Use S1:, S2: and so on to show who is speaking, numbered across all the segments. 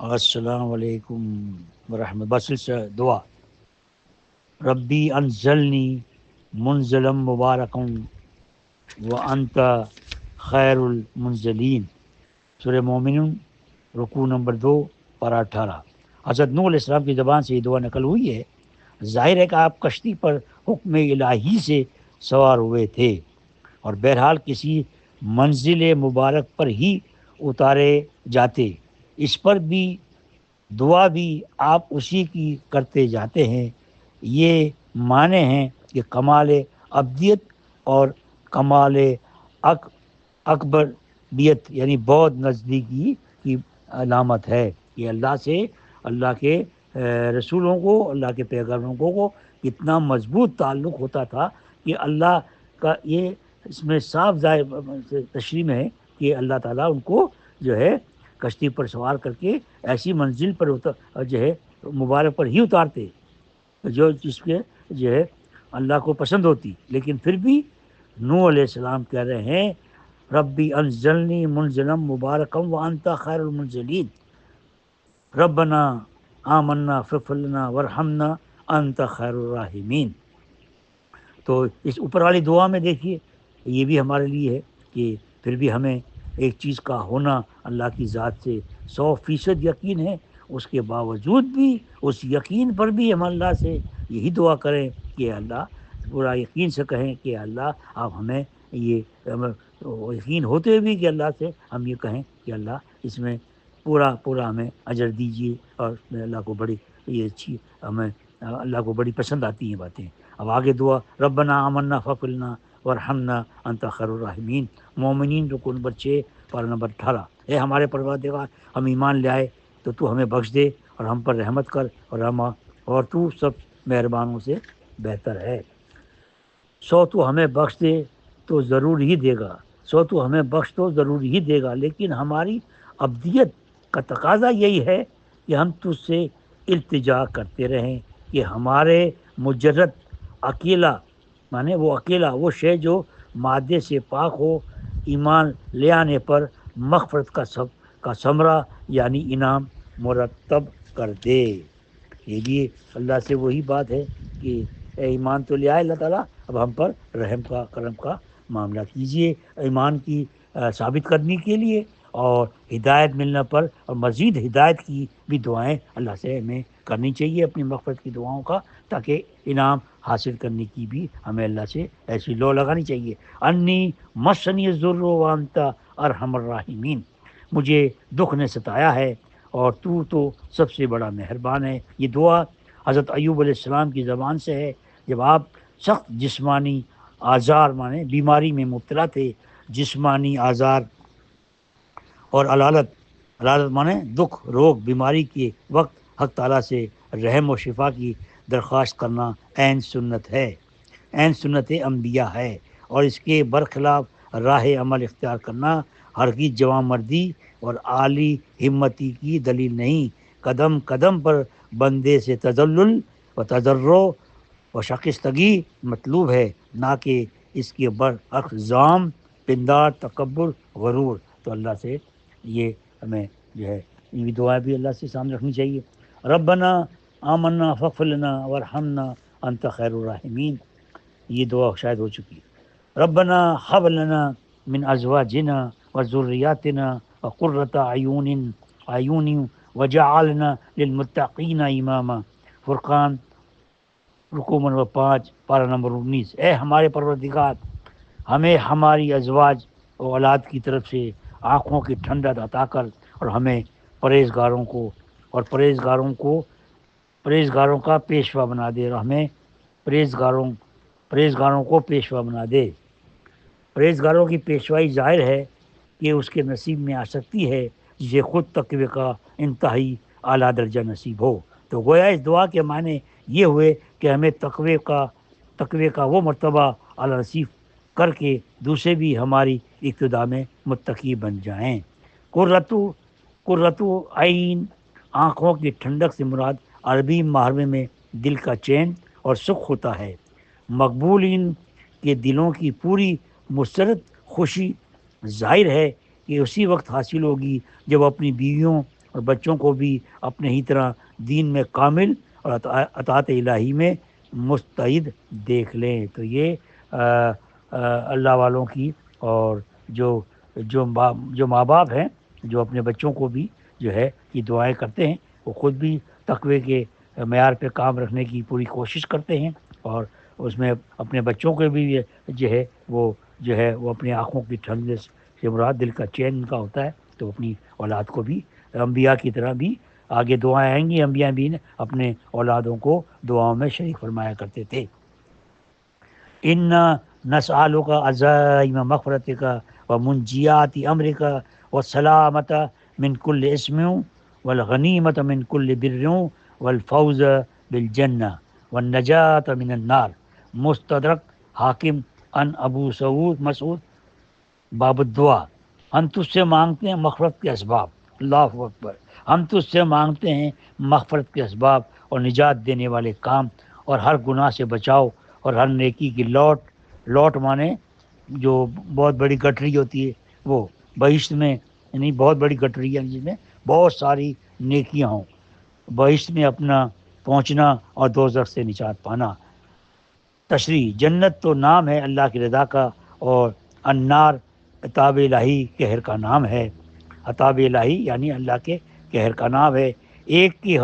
S1: السلام علیکم ورحمۃ بس سے دعا ربی انزلنی منزلم مبارکم وانت خیر المنزلین، سورہ مومنون، رکوع نمبر 2، پارہ 18۔ حضرت نوح علیہ السلام کی زبان سے یہ دعا نقل ہوئی ہے۔ ظاہر ہے کہ آپ کشتی پر حکم الہی سے سوار ہوئے تھے اور بہرحال کسی منزل مبارک پر ہی اتارے جاتے۔ اس پر بھی دعا بھی آپ اسی کی کرتے جاتے ہیں۔ یہ معنی ہیں کہ کمال ابدیت اور کمال اکبریت یعنی بہت نزدیکی کی علامت ہے۔ یہ اللہ سے، اللہ کے رسولوں کو، اللہ کے پیغمبروں کو اتنا مضبوط تعلق ہوتا تھا کہ اللہ کا یہ اس میں صاف تشریح ہے کہ اللہ تعالیٰ ان کو جو ہے کشتی پر سوار کر کے ایسی منزل پر جو ہے مبارک پر ہی اتارتے جو جس کے جو ہے اللہ کو پسند ہوتی۔ لیکن پھر بھی نوح علیہ السلام کہہ رہے ہیں ربی انزلنی منزلم مبارکم وانت خیر المنزلین، ربنا آمنا فاغفر لنا وارحمنا انت خیر الراحمین۔ تو اس اوپر والی دعا میں دیکھیے یہ بھی ہمارے لیے ہے کہ پھر بھی ہمیں ایک چیز کا ہونا اللہ کی ذات سے 100% یقین ہے، اس کے باوجود بھی اس یقین پر بھی ہم اللہ سے یہی دعا کریں کہ اللہ، پورا یقین سے کہیں کہ اللہ آپ ہمیں یہ یقین ہوتے ہوئے بھی کہ اللہ سے ہم یہ کہیں کہ اللہ اس میں پورا ہمیں اجر دیجیے، اور اس میں اللہ کو بڑی یہ اچھی ہمیں اللہ کو بڑی پسند آتی ہیں باتیں۔ اب آگے دعا ربنا آمنا فاغفر لنا وارحمنا انت خیر الراحمین، مومنین رکوع نمبر 6، پارہ نمبر 18۔ اے ہمارے پروردگار، ہم ایمان لے آئے تو تو ہمیں بخش دے اور ہم پر رحمت کر اور تو سب مہربانوں سے بہتر ہے۔ تو ہمیں بخش دے تو ضرور ہی دے گا، تو ہمیں بخش تو ضرور ہی دے گا، لیکن ہماری ابدیت کا تقاضا یہی ہے کہ ہم تجھ سے التجا کرتے رہیں کہ ہمارے مجرد اکیلا، مانے وہ اکیلا وہ شے جو مادے سے پاک ہو، ایمان لے آنے پر مغفرت کا ثمرہ یعنی انعام مرتب کر دے۔ یہ بھی اللہ سے وہی بات ہے کہ اے ایمان تو لے آئے اللہ تعالیٰ، اب ہم پر رحم کا کرم کا معاملہ کیجئے، ایمان کی ثابت کرنے کے لیے اور ہدایت ملنے پر اور مزید ہدایت کی بھی دعائیں اللہ سے ہمیں کرنی چاہیے، اپنی مغفرت کی دعاؤں کا، تاکہ انعام حاصل کرنے کی بھی ہمیں اللہ سے ایسی لو لگانی چاہیے۔ انی مسنی الضر وانت ارحم الراحمین، مجھے دکھ نے ستایا ہے اور تو سب سے بڑا مہربان ہے۔ یہ دعا حضرت ایوب علیہ السلام کی زبان سے ہے جب آپ سخت جسمانی آزار مانے بیماری میں مبتلا تھے۔ جسمانی آزار اور علالت مانے دکھ، روگ، بیماری کے وقت حق تعالیٰ سے رحم و شفا کی درخواست کرنا عین سنت ہے، عین سنت انبیاء ہے، اور اس کے برخلاف راہ عمل اختیار کرنا ہرگز جوان مردی اور عالی ہمتی کی دلیل نہیں۔ قدم قدم پر بندے سے تذلل و تضرع و شائستگی مطلوب ہے، نہ کہ اس کے برعکس ظام، پندار، تکبر، غرور۔ تو اللہ سے یہ ہمیں جو ہے یہ دعائیں بھی اللہ سے سامنے رکھنی چاہیے۔ ربنا آمنا فاغفر لنا وارحمنا انت خیر الراحمین، یہ دعا شاید ہو چکی ہے۔ ربنا هب لنا من ازواجنا وذریاتنا قرۃ اعین وجعلنا للمتقین اماما، فرقان رکوع نمبر 5، پارہ نمبر 19۔ اے ہمارے پروردگار، ہمیں ہماری ازواج اور اولاد کی طرف سے آنکھوں کی ٹھنڈک عطا کر، اور ہمیں پرہیزگاروں کا پیشوا بنا دے، اور ہمیں پرہیزگاروں کو پیشوا بنا دے۔ پرہیزگاروں کی پیشوائی ظاہر ہے کہ اس کے نصیب میں آ سکتی ہے جسے خود تقوی کا انتہائی اعلیٰ درجہ نصیب ہو۔ تو گویا اس دعا کے معنی یہ ہوئے کہ ہمیں تقوی کا وہ مرتبہ اعلیٰ نصیب کر کے دوسرے بھی ہماری اقتداء میں متقی بن جائیں۔ قرۃ عین، آنکھوں کی ٹھنڈک سے مراد عربی محاورے میں دل کا چین اور سکھ ہوتا ہے۔ مقبولین کے دلوں کی پوری مسرت خوشی ظاہر ہے کہ اسی وقت حاصل ہوگی جب اپنی بیویوں اور بچوں کو بھی اپنے ہی طرح دین میں کامل اور اطاعت الہی میں مستعد دیکھ لیں۔ تو یہ اللہ والوں کی اور جو ماں باپ ہیں جو اپنے بچوں کو بھی جو ہے یہ دعائیں کرتے ہیں، وہ خود بھی تقوی کے معیار پہ کام رکھنے کی پوری کوشش کرتے ہیں، اور اس میں اپنے بچوں کے بھی جو ہے وہ اپنی آنکھوں کی ٹھنڈک سے مراد دل کا چین ان کا ہوتا ہے، تو اپنی اولاد کو بھی انبیاء کی طرح بھی آگے دعائیں آئیں گی، انبیاء بھی اپنے اولادوں کو دعاؤں میں شریک فرمایا کرتے تھے۔ ان نسألک عزائم مغفرتک و منجیات امرک و سلامت من کل اسم والغنیمت من کل بر والفوز بالجنہ والنجات من النار۔ مستدرک حاکم ان ابو سعود مسعود باب الدعا۔ ہم تجھ سے مانگتے ہیں مغفرت کے اسباب، اللہ اکبر، ہم تجھ سے مانگتے ہیں مغفرت کے اسباب اور نجات دینے والے کام، اور ہر گناہ سے بچاؤ، اور ہر نیکی کی لوٹ مانے جو بہت بڑی گٹری ہوتی ہے، وہ بہشت میں یعنی بہت بڑی گٹری ہے جس میں بہت ساری نیکیاں ہوں، بہشت میں اپنا پہنچنا اور دوزخ سے نجات پانا۔ تشریح: جنت تو نام ہے اللہ کی رضا کا، اور النار عطاب الہی قہر کا نام ہے۔ عطاب الہی یعنی اللہ کے قہر کا نام ہے۔ ایک کے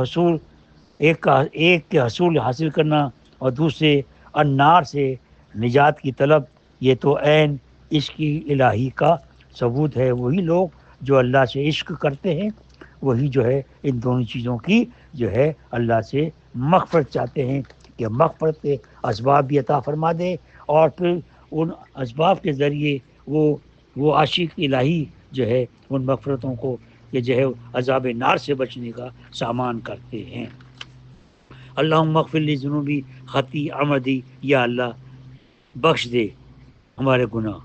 S1: حصول حاصل کرنا اور دوسرے النار سے نجات کی طلب، یہ تو عین عشق الہی کا ثبوت ہے۔ وہی لوگ جو اللہ سے عشق کرتے ہیں وہی جو ہے ان دونوں چیزوں کی جو ہے اللہ سے مغفرت چاہتے ہیں کہ مغفرت کے اسباب بھی عطا فرما دے، اور پھر ان اسباب کے ذریعے وہ عاشق الہی جو ہے ان مغفرتوں کو کہ جو ہے عذاب نار سے بچنے کا سامان کرتے ہیں۔ اللہم اغفر لی ذنوبی خطی عمدی، یا اللہ بخش دے ہمارے گناہ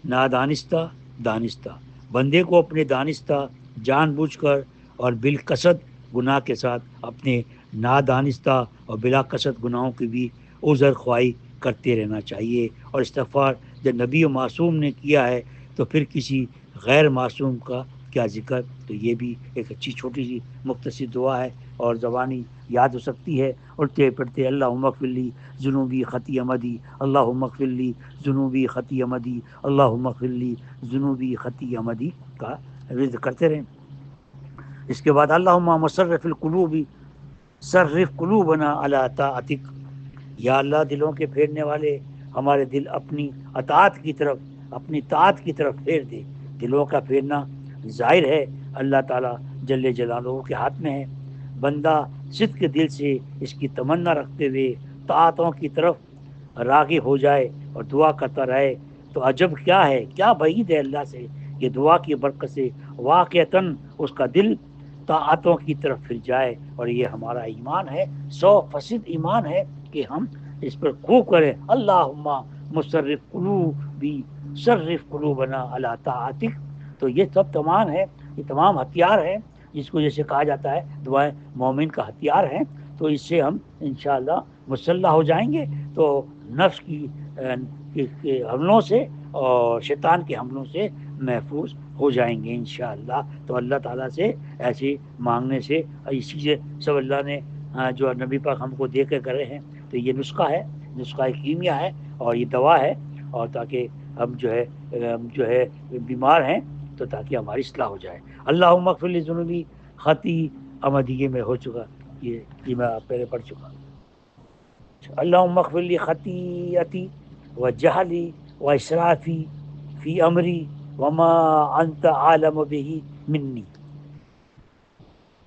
S1: نادانستہ دانستہ۔ بندے کو اپنے دانستہ جان بوجھ کر اور بالقصد گناہ کے ساتھ اپنے نادانستہ اور بلا قصد گناہوں کی بھی عذر خواہی کرتے رہنا چاہیے، اور استغفار جب نبی و معصوم نے کیا ہے تو پھر کسی غیر معصوم کا کیا ذکر۔ تو یہ بھی ایک اچھی چھوٹی سی مختصر دعا ہے اور زبانی یاد ہو سکتی ہے۔ اڑتے پڑھتے اللہم اغفر لی ذنوبی خطی عمدی، اللہم اغفر لی ذنوبی خطی عمدی، اللہم اغفر لی ذنوبی خطی عمدی کا ورد کرتے رہیں۔ اس کے بعد اللہم مصرف القلوب صرف قلوبنا علی طاعتک، یا اللہ دلوں کے پھیرنے والے ہمارے دل اپنی اطاعت کی طرف، اپنی طاعت کی طرف پھیر دے۔ دلوں کا پھیرنا ظاہر ہے اللہ تعالیٰ جل جلالہ کے ہاتھ میں ہے۔ بندہ صدق کے دل سے اس کی تمنا رکھتے ہوئے طاعتوں کی طرف راغب ہو جائے اور دعا کرتا رہے تو عجب کیا ہے، کیا بعید ہے اللہ سے کہ دعا کی برکت سے واقعتاً اس کا دل طاعتوں کی طرف پھر جائے۔ اور یہ ہمارا ایمان ہے، 100% ایمان ہے کہ ہم اس پر خوب کریں، اللہم مصرف قلوبی صرف قلوبنا علی طاعتک۔ تو یہ سب تمام ہے، یہ تمام ہتھیار ہیں جس کو جیسے کہا جاتا ہے دعائیں مومن کا ہتھیار ہیں، تو اس سے ہم انشاءاللہ مسلح ہو جائیں گے، تو نفس کے حملوں سے اور شیطان کے حملوں سے محفوظ ہو جائیں گے انشاءاللہ۔ تو اللہ تعالیٰ سے ایسے مانگنے سے اسی سے سب اللہ نے جو نبی پاک ہم کو دے کے کرے ہیں، تو یہ نسخہ ہے، نسخہ کیمیا ہے اور یہ دوا ہے، اور تاکہ ہم جو ہے بیمار ہیں تو تاکہ ہماری اصلاح ہو جائے۔ اللہم اغفر لی ذنوبی خطی عمدی میں ہو چکا، یہ میں پہلے پڑھ چکا۔ اللہم اغفر لی خطیئتی و جہلی و اسرافی فی امری وما انت عالم بہ منی۔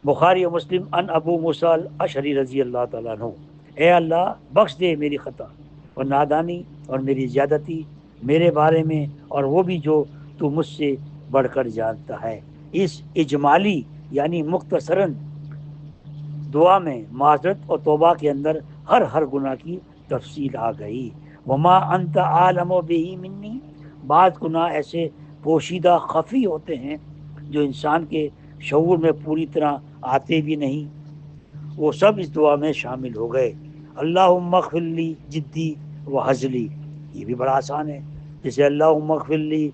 S1: بخاری و مسلم ان ابو موسیٰ الاشعری رضی اللہ تعالیٰ عنہ، اے اللہ بخش دے میری خطا اور نادانی اور میری زیادتی میرے بارے میں، اور وہ بھی جو تو مجھ سے بڑھ کر جانتا ہے۔ اس اجمالی یعنی مختصراً دعا میں معذرت اور توبہ کے اندر ہر گناہ کی تفصیل آ گئی۔ وما انت عالم بہ منی، بعض گناہ ایسے پوشیدہ خفی ہوتے ہیں جو انسان کے شعور میں پوری طرح آتے بھی نہیں، وہ سب اس دعا میں شامل ہو گئے۔ اللہم اغفر لی جدی و ہزلی، یہ بھی بڑا آسان ہے، جیسے اللہم اغفر لی